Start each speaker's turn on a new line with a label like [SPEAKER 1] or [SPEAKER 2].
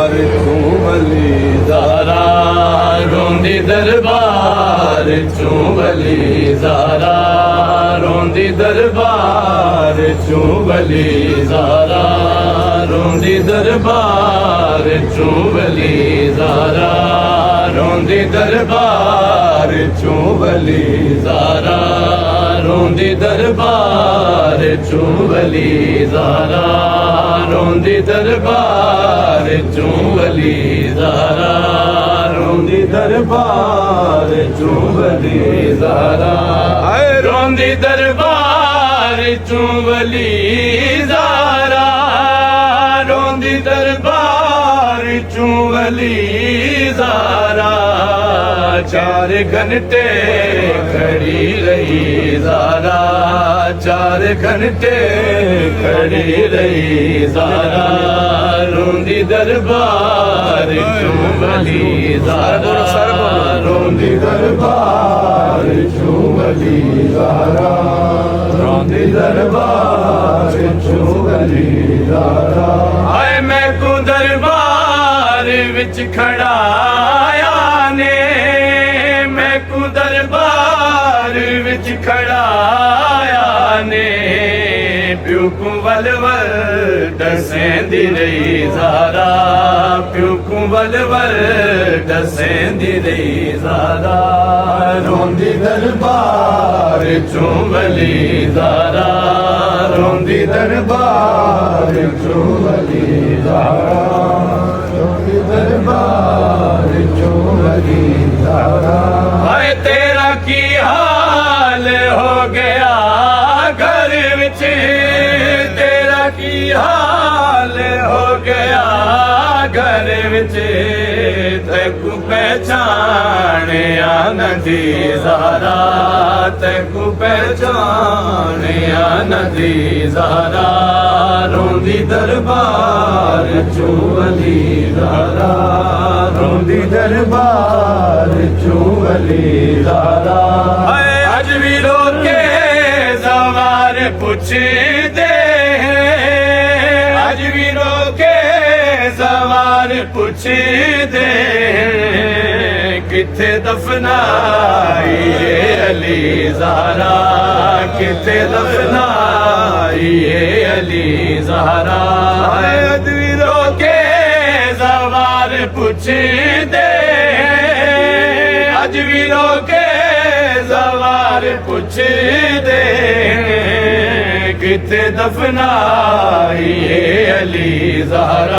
[SPEAKER 1] चूं वली ज़ारा रोंदी दरबार चूं वली ज़ारा रोंदी दरबार चूं वली ज़ारा रोंदी दरबार चूं वली ज़ारा रोंदी दरबार चूं वली ज़ारा रोंदी दरबार चूं वली ज़ारा रोंदी दरबार चूं वली ज़ारा रोंदी दरबार चूं वली ज़ारा रोंदी दरबार चूं वली ज़ारा रोंदी दरबार चूं वली ज़ारा 4 घंटे खड़ी रही ज़ारा 4 घंटे खड़ी रही ज़ारा रोंदी दरबार चूं वली ज़ारा रोंदी दरबार चूं वली ज़ारा रोंदी दरबार चूं वली ज़ारा आए मैं को दरबार विच खड़ाया ने मैं को दरबार विच खड़ाया ने प्यू को वलवल दसेंदी रही ज़ारा प्यू को वलवल दसेंदी रही ज़ारा रोंदी दरबार चूं वली ज़ारा रोंदी दरबार चूं वली ज़ारा रोंदी दरबार चूं वली ज़ारा हाय तेरा की हाल हो गया घर विच तेरा की हाल हो गया घर विच तैकू पहचाने नदी ज़ारा तैकू पहचाने नदी ज़ारा रोंदी दरबार चूं वली ज़ारा रोंदी दरबार चूं वली ज़ारा अज भी रोके सवार पुछदे अज भी रोके सवार पुछदे किथे दफनाई अली ज़ारा किथे दफनाई अली ज़ारा अज भी रोके सवार पुछदे अज भी रोके सवार पुछदे किथे दफनाई अली ज़ारा।